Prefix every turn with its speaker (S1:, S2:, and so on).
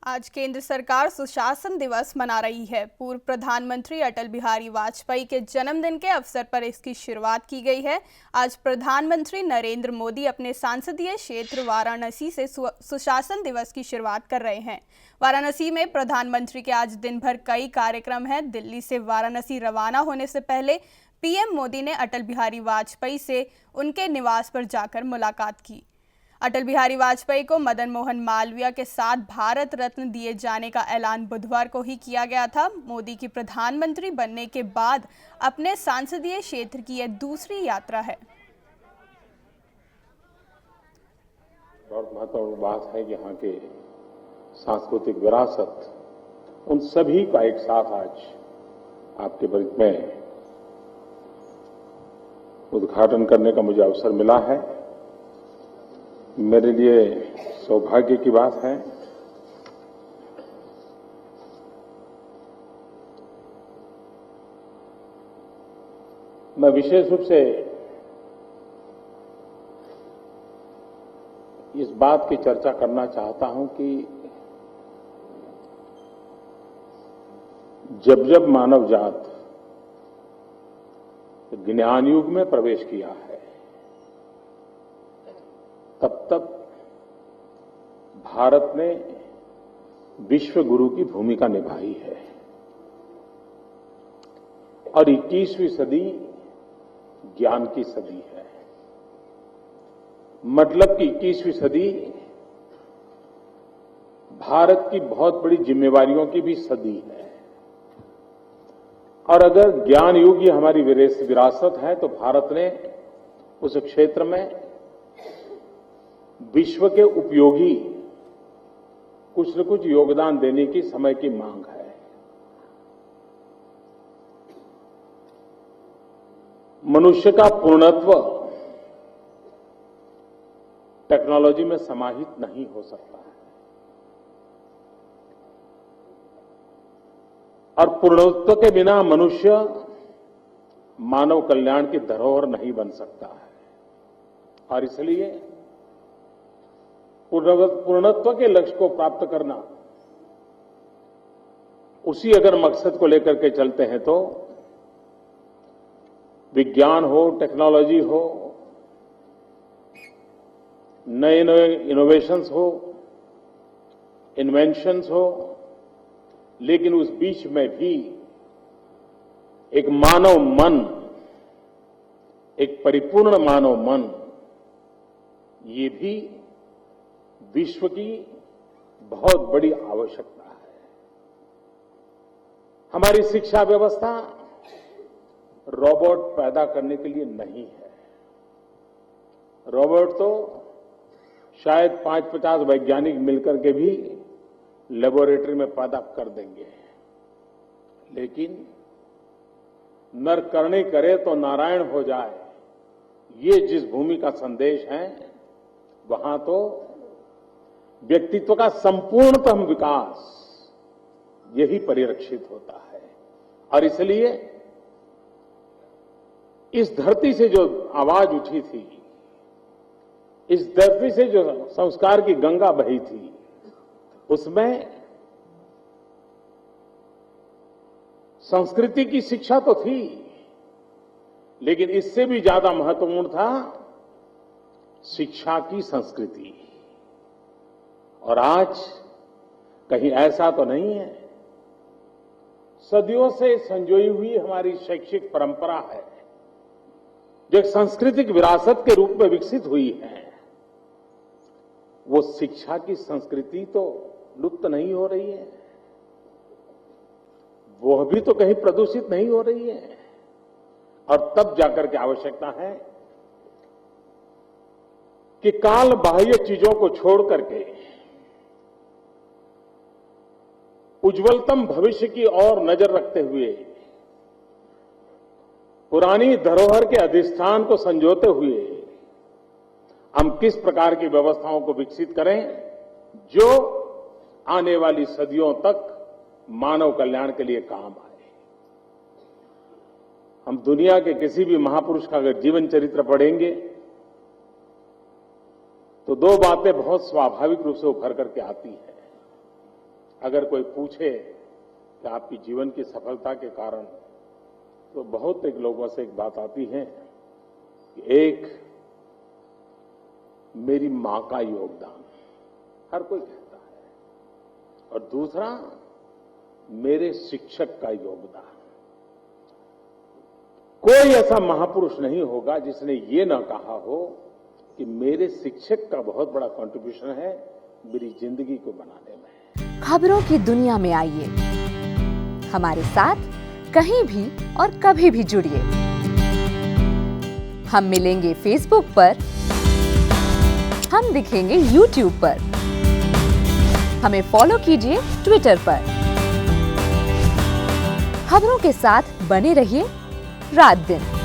S1: आज केंद्र सरकार सुशासन दिवस मना रही है। पूर्व प्रधानमंत्री अटल बिहारी वाजपेयी के जन्मदिन के अवसर पर इसकी शुरुआत की गई है। आज प्रधानमंत्री नरेंद्र मोदी अपने संसदीय क्षेत्र वाराणसी से सुशासन दिवस की शुरुआत कर रहे हैं। वाराणसी में प्रधानमंत्री के आज दिन भर कई कार्यक्रम हैं। दिल्ली से वाराणसी रवाना होने से पहले पीएम मोदी ने अटल बिहारी वाजपेयी से उनके निवास पर जाकर मुलाकात की। अटल बिहारी वाजपेयी को मदन मोहन मालवीय के साथ भारत रत्न दिए जाने का ऐलान बुधवार को ही किया गया था। मोदी की प्रधानमंत्री बनने के बाद अपने संसदीय क्षेत्र की यह दूसरी यात्रा है।
S2: बहुत महत्वपूर्ण बात है कि यहाँ के सांस्कृतिक विरासत उन सभी का एक साथ आज आपके बीच में उद्घाटन करने का मुझे अवसर मिला है। मेरे लिए सौभाग्य की बात है। मैं विशेष रूप से इस बात की चर्चा करना चाहता हूं कि जब जब मानव जात ज्ञान युग में प्रवेश किया है, तब तक भारत ने विश्व गुरु की भूमिका निभाई है और 21वीं सदी ज्ञान की सदी है। मतलब कि 21वीं सदी भारत की बहुत बड़ी जिम्मेवारियों की भी सदी है। और अगर ज्ञान युग ही हमारी विरासत है तो भारत ने उस क्षेत्र में विश्व के उपयोगी कुछ न कुछ योगदान देने की समय की मांग है। मनुष्य का पूर्णत्व टेक्नोलॉजी में समाहित नहीं हो सकता है और पूर्णत्व के बिना मनुष्य मानव कल्याण की धरोहर नहीं बन सकता है। और इसलिए पूर्णत्व के लक्ष्य को प्राप्त करना, उसी अगर मकसद को लेकर के चलते हैं तो विज्ञान हो, टेक्नोलॉजी हो, नए नए इनोवेशंस हो, इन्वेंशंस हो, लेकिन उस बीच में भी एक मानव मन, एक परिपूर्ण मानव मन, ये भी विश्व की बहुत बड़ी आवश्यकता है। हमारी शिक्षा व्यवस्था रोबोट पैदा करने के लिए नहीं है। रोबोट तो शायद 5-50 वैज्ञानिक मिलकर के भी लेबोरेटरी में पैदा कर देंगे, लेकिन नर करनी करे तो नारायण हो जाए, ये जिस भूमि का संदेश है, वहां तो व्यक्तित्व का संपूर्णतम विकास यही परिलक्षित होता है। और इसलिए इस धरती से जो आवाज उठी थी, इस धरती से जो संस्कार की गंगा बही थी, उसमें संस्कृति की शिक्षा तो थी, लेकिन इससे भी ज्यादा महत्वपूर्ण था शिक्षा की संस्कृति। और आज कहीं ऐसा तो नहीं है। सदियों से संजोई हुई हमारी शैक्षिक परंपरा है, जो एक सांस्कृतिक विरासत के रूप में विकसित हुई है, वो शिक्षा की संस्कृति तो लुप्त नहीं हो रही है, वो भी तो कहीं प्रदूषित नहीं हो रही है। और तब जाकर के आवश्यकता है कि काल बाह्य चीजों को छोड़ करके उज्ज्वलतम भविष्य की ओर नजर रखते हुए, पुरानी धरोहर के अधिष्ठान को संजोते हुए हम किस प्रकार की व्यवस्थाओं को विकसित करें जो आने वाली सदियों तक मानव कल्याण के लिए काम आए। हम दुनिया के किसी भी महापुरुष का अगर जीवन चरित्र पढ़ेंगे तो दो बातें बहुत स्वाभाविक रूप से उभर करके आती है। अगर कोई पूछे कि आपकी जीवन की सफलता के कारण, तो बहुत एक लोगों से एक बात आती है कि एक मेरी मां का योगदान, हर कोई कहता है, और दूसरा मेरे शिक्षक का योगदान। कोई ऐसा महापुरुष नहीं होगा जिसने ये ना कहा हो कि मेरे शिक्षक का बहुत बड़ा कंट्रीब्यूशन है मेरी जिंदगी को बनाने में।
S3: खबरों की दुनिया में आइए, हमारे साथ कहीं भी और कभी भी जुड़िए। हम मिलेंगे फेसबुक पर, हम दिखेंगे यूट्यूब पर, हमें फॉलो कीजिए ट्विटर पर। खबरों के साथ बने रहिए रात दिन।